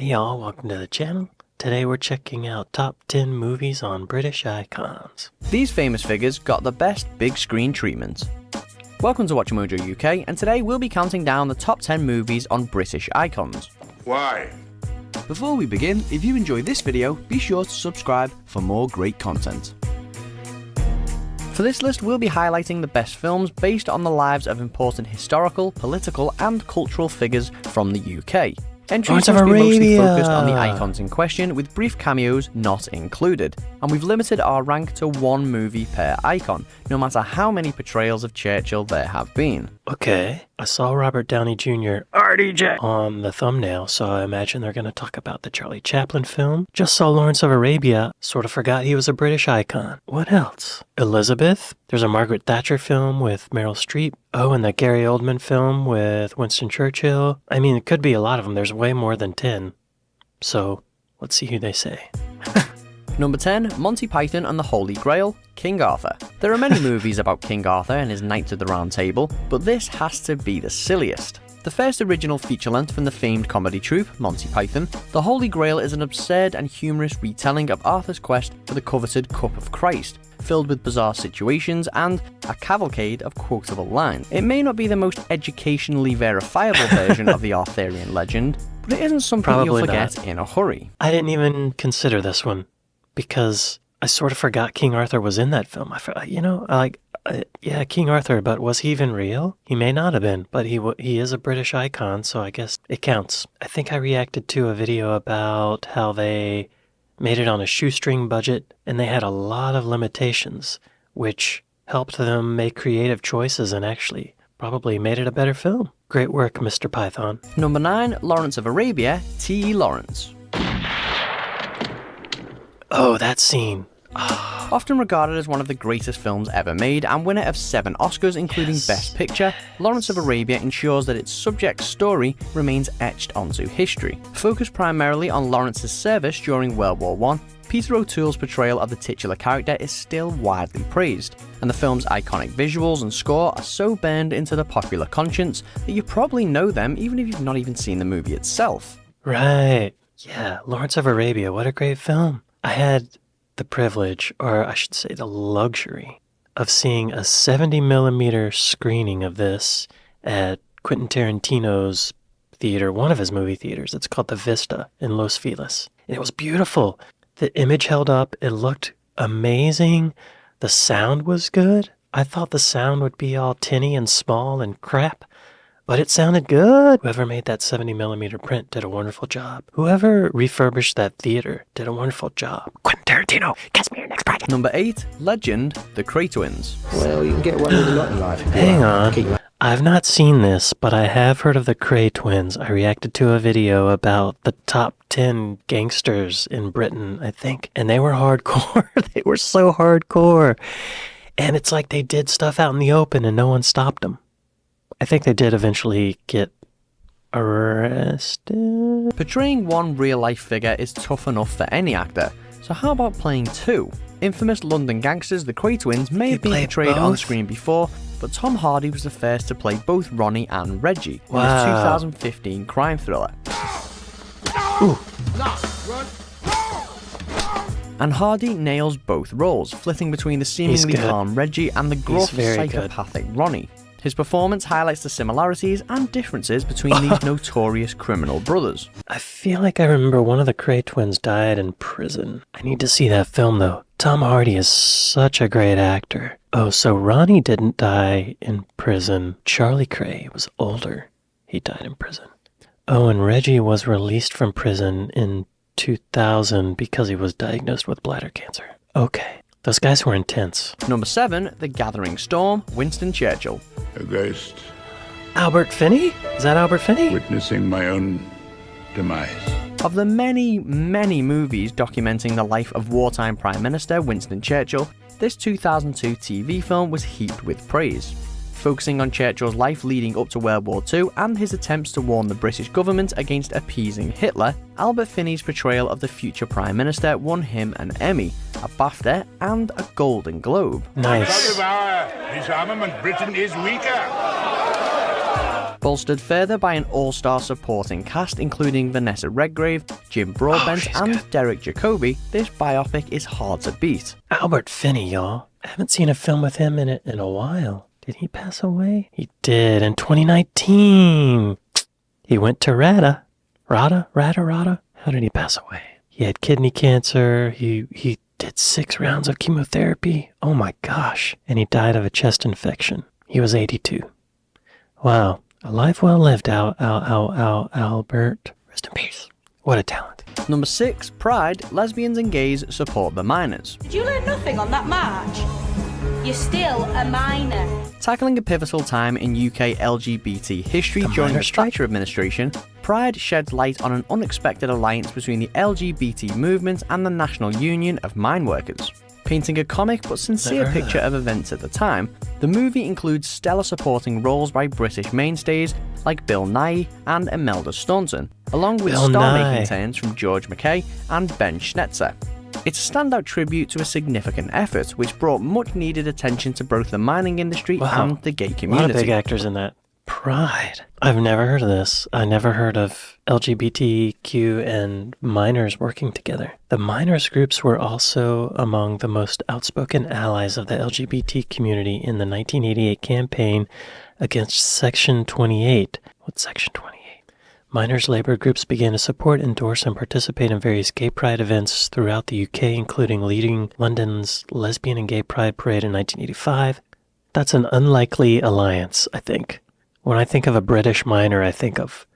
Hey y'all, welcome to the channel. Today we're checking out top 10 movies on British icons. These famous figures got the best big screen treatment. Welcome to WatchMojo UK, and today we'll be counting down the top 10 movies on British icons. Why? Before we begin, if you enjoyed this video, be sure to subscribe for more great content. For this list, we'll be highlighting the best films based on the lives of important historical, political and cultural figures from the UK. Entries must be mostly focused on the icons in question, with brief cameos not included, and we've limited our rank to one movie per icon, no matter how many portrayals of Churchill there have been. Okay, I saw Robert Downey Jr. RDJ on the thumbnail, so I imagine they're going to talk about the Charlie Chaplin film. Just saw Lawrence of Arabia, sort of forgot he was a British icon. What else? Elizabeth? There's a Margaret Thatcher film with Meryl Streep. Oh, and the Gary Oldman film with Winston Churchill. I mean, it could be a lot of them. There's way more than 10. So, let's see who they say. Number 10, Monty Python and the Holy Grail, King Arthur. There are many movies about King Arthur and his Knights of the Round Table, but this has to be the silliest. The first original feature-length from the famed comedy troupe, Monty Python, The Holy Grail is an absurd and humorous retelling of Arthur's quest for the coveted Cup of Christ, filled with bizarre situations and a cavalcade of quotable lines. It may not be the most educationally verifiable version of the Arthurian legend, but it isn't something you'll forget in a hurry. I didn't even consider this one, because I sort of forgot King Arthur was in that film. Yeah, King Arthur, but was he even real? He may not have been, but he is a British icon, so I guess it counts. I think I reacted to a video about how they made it on a shoestring budget, and they had a lot of limitations, which helped them make creative choices and actually probably made it a better film. Great work, Mr. Python. Number 9, Lawrence of Arabia, T. Lawrence. Oh, that scene. Often regarded as one of the greatest films ever made and winner of 7 Oscars, including Best Picture, Lawrence of Arabia ensures that its subject's story remains etched onto history. Focused primarily on Lawrence's service during World War I, Peter O'Toole's portrayal of the titular character is still widely praised, and the film's iconic visuals and score are so burned into the popular conscience that you probably know them even if you've not even seen the movie itself. Right. Yeah, Lawrence of Arabia, what a great film. I had the privilege, or I should say the luxury, of seeing a 70mm screening of this at Quentin Tarantino's theater, one of his movie theaters. It's called the Vista in Los Feliz. And it was beautiful. The image held up. It looked amazing. The sound was good. I thought the sound would be all tinny and small and crap, but it sounded good. Whoever made that 70mm print did a wonderful job. Whoever refurbished that theater did a wonderful job. Quentin Tarantino, catch me your next project. Number 8, Legend, the Cray twins. Well, you can get away with a lot in life. Hang on. I've not seen this, but I have heard of the Cray twins. I reacted to a video about the top 10 gangsters in Britain, I think, and they were hardcore. They were so hardcore. And it's like they did stuff out in the open and no one stopped them. I think they did eventually get arrested. Portraying one real-life figure is tough enough for any actor, so how about playing 2? Infamous London gangsters, the Cray twins may have been portrayed on screen before, but Tom Hardy was the first to play both Ronnie and Reggie in his 2015 crime thriller. Ooh. And Hardy nails both roles, flitting between the seemingly calm Reggie and the gruff, psychopathic Ronnie. His performance highlights the similarities and differences between these notorious criminal brothers. I feel like I remember one of the Cray twins died in prison. I need to see that film, though. Tom Hardy is such a great actor. Oh, so Ronnie didn't die in prison. Charlie Cray was older. He died in prison. Oh, and Reggie was released from prison in 2000 because he was diagnosed with bladder cancer. Okay. Those guys were intense. Number 7, The Gathering Storm, Winston Churchill. A ghost. Albert Finney? Is that Albert Finney? Witnessing my own demise. Of the many, many movies documenting the life of wartime Prime Minister Winston Churchill, this 2002 TV film was heaped with praise. Focusing on Churchill's life leading up to World War II and his attempts to warn the British government against appeasing Hitler, Albert Finney's portrayal of the future Prime Minister won him an Emmy, a BAFTA and a Golden Globe. Nice. Disarmament, Britain is weaker. Bolstered further by an all-star supporting cast including Vanessa Redgrave, Jim Broadbent and good. Derek Jacobi, this biopic is hard to beat. Albert Finney, y'all. I haven't seen a film with him in it in a while. Did he pass away? He did in 2019. He went to Rada. How did he pass away? He had kidney cancer. He did 6 rounds of chemotherapy. Oh my gosh. And he died of a chest infection. He was 82. Wow. A life well lived, Albert. Rest in peace. What a talent. Number 6, Pride, lesbians and gays support the minors. Did you learn nothing on that march? You're still a minor. Tackling a pivotal time in UK LGBT history during the miners' strike. Thatcher administration, Pride sheds light on an unexpected alliance between the LGBT movement and the National Union of Mine Workers. Painting a comic but sincere Never heard picture of events at the time, the movie includes stellar supporting roles by British mainstays like Bill Nighy and Imelda Staunton, along with Bill star-making Nighy. turns from George McKay and Ben Schnetzer. It's a standout tribute to a significant effort which brought much needed attention to both the mining industry Wow. and the gay A lot of community. big actors in that. Pride. I've never heard of this. I never heard of LGBTQ and miners working together. The miners groups were also among the most outspoken allies of the LGBT community in the 1988 campaign against Section 28. What's Section 28? Miners' labor groups began to support, endorse, and participate in various gay pride events throughout the UK, including leading London's Lesbian and Gay Pride Parade in 1985. That's an unlikely alliance, I think. When I think of a British miner, I think of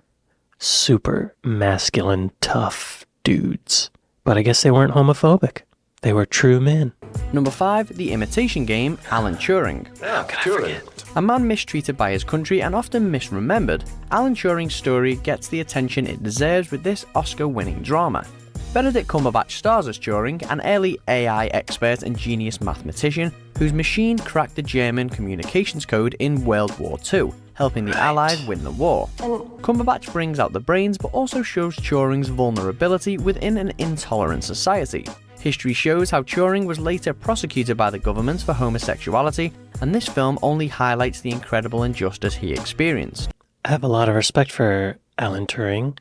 super masculine, tough dudes. But I guess they weren't homophobic. They were true men. Number 5, The Imitation Game, Alan Turing. How could I forget? A man mistreated by his country and often misremembered, Alan Turing's story gets the attention it deserves with this Oscar-winning drama. Benedict Cumberbatch stars as Turing, an early AI expert and genius mathematician whose machine cracked the German communications code in World War II, helping the Allies win the war. Cumberbatch brings out the brains but also shows Turing's vulnerability within an intolerant society. History shows how Turing was later prosecuted by the government for homosexuality, and this film only highlights the incredible injustice he experienced. I have a lot of respect for Alan Turing,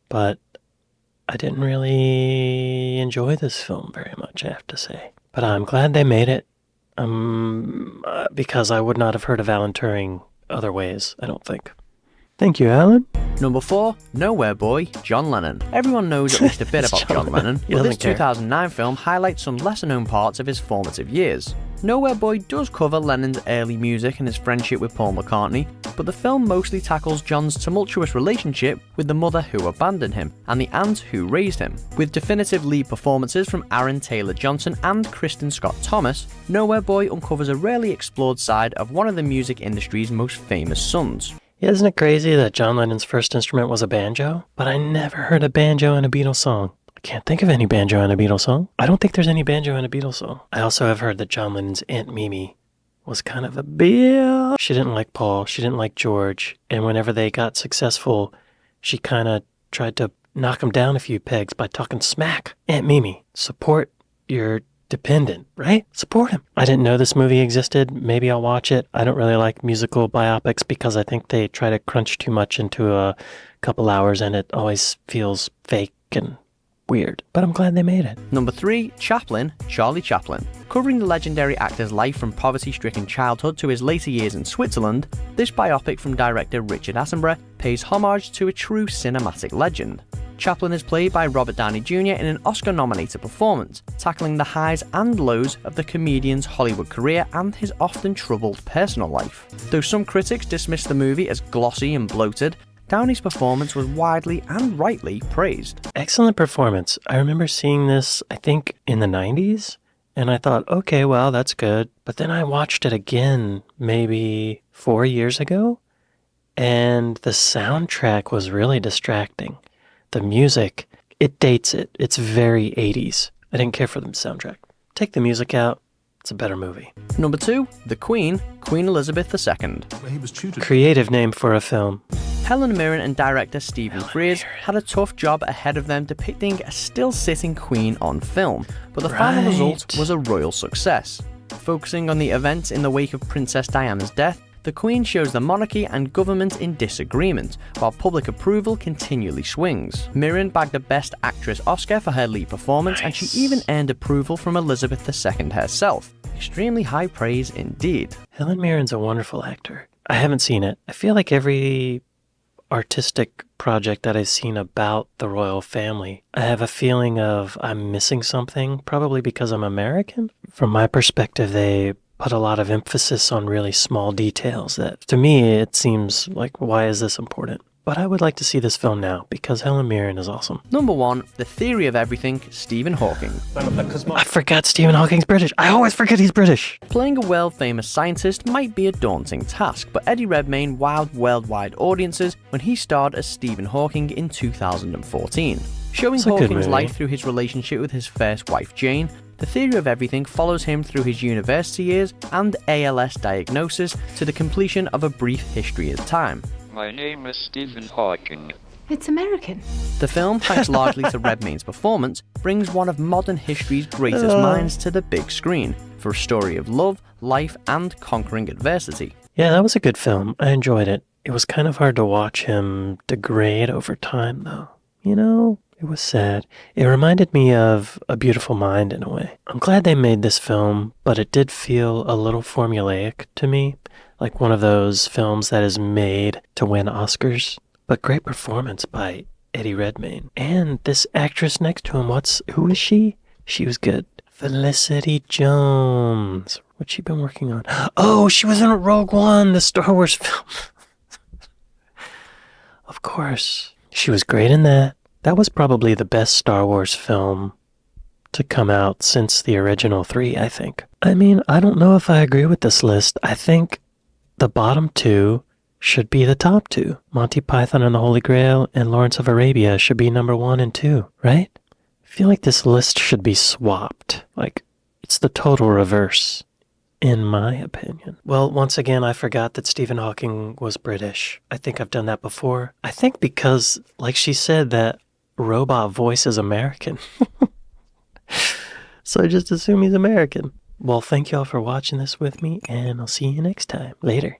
but I didn't really enjoy this film very much, I have to say. But I'm glad they made it, because I would not have heard of Alan Turing other ways, I don't think. Thank you, Alan. Number 4, Nowhere Boy, John Lennon. Everyone knows at least a bit It's about John John Lennon, He but this doesn't care. 2009 film highlights some lesser-known parts of his formative years. Nowhere Boy does cover Lennon's early music and his friendship with Paul McCartney, but the film mostly tackles John's tumultuous relationship with the mother who abandoned him and the aunt who raised him. With definitive lead performances from Aaron Taylor-Johnson and Kristen Scott Thomas, Nowhere Boy uncovers a rarely explored side of one of the music industry's most famous sons. Isn't it crazy that John Lennon's first instrument was a banjo? But I never heard a banjo in a Beatles song. I can't think of any banjo in a Beatles song. I don't think there's any banjo in a Beatles song. I also have heard that John Lennon's Aunt Mimi was kind of a bitch. She didn't like Paul. She didn't like George. And whenever they got successful, she kind of tried to knock him down a few pegs by talking smack. Aunt Mimi, support your dependent, right? Support him. I didn't know this movie existed. Maybe I'll watch it. I don't really like musical biopics because I think they try to crunch too much into a couple hours and it always feels fake and weird. But I'm glad they made it. Number 3, Chaplin, Charlie Chaplin. Covering the legendary actor's life from poverty-stricken childhood to his later years in Switzerland, this biopic from director Richard Attenborough pays homage to a true cinematic legend. Chaplin is played by Robert Downey Jr. in an Oscar-nominated performance, tackling the highs and lows of the comedian's Hollywood career and his often troubled personal life. Though some critics dismissed the movie as glossy and bloated, Downey's performance was widely and rightly praised. Excellent performance. I remember seeing this, I think, in the 90s, and I thought, okay, well, that's good. But then I watched it again maybe 4 years ago, and the soundtrack was really distracting. The music, it dates it. It's very 80s. I didn't care for the soundtrack. Take the music out, it's a better movie. Number 2, The Queen, Queen Elizabeth II. Creative name for a film. Helen Mirren and director Stephen Frears had a tough job ahead of them depicting a still-sitting queen on film, but the final result Right. was a royal success. Focusing on the events in the wake of Princess Diana's death, The Queen shows the monarchy and government in disagreement, while public approval continually swings. Mirren bagged a Best Actress Oscar for her lead performance, and she even earned approval from Elizabeth II herself. Extremely high praise indeed. Helen Mirren's a wonderful actor. I haven't seen it. I feel like every artistic project that I've seen about the royal family, I have a feeling of I'm missing something, probably because I'm American. From my perspective, they put a lot of emphasis on really small details that, to me, it seems like, why is this important? But I would like to see this film now, because Helen Mirren is awesome. Number 1, The Theory of Everything, Stephen Hawking. I forgot Stephen Hawking's British. I always forget he's British. Playing a world-famous scientist might be a daunting task, but Eddie Redmayne wowed worldwide audiences when he starred as Stephen Hawking in 2014. Showing It's a good Hawking's movie. life through his relationship with his first wife Jane, The Theory of Everything follows him through his university years and ALS diagnosis to the completion of A Brief History of Time. My name is Stephen Hawking. It's American. The film, thanks largely to Redmayne's performance, brings one of modern history's greatest minds to the big screen for a story of love, life, and conquering adversity. Yeah, that was a good film. I enjoyed it. It was kind of hard to watch him degrade over time, though. You know, it was sad. It reminded me of A Beautiful Mind in a way. I'm glad they made this film, but it did feel a little formulaic to me, like one of those films that is made to win Oscars. But great performance by Eddie Redmayne. And this actress next to him, who is she? She was good. Felicity Jones. What's she been working on? Oh, she was in Rogue One, the Star Wars film. Of course. She was great in that. That was probably the best Star Wars film to come out since the original 3, I think. I mean, I don't know if I agree with this list. I think the bottom 2 should be the top 2. Monty Python and the Holy Grail and Lawrence of Arabia should be number 1 and 2, right? I feel like this list should be swapped. Like, it's the total reverse, in my opinion. Well, once again, I forgot that Stephen Hawking was British. I think I've done that before. I think because, like she said, that robot voice is American. So I just assume he's American. Well, thank y'all for watching this with me, and I'll see you next time. Later.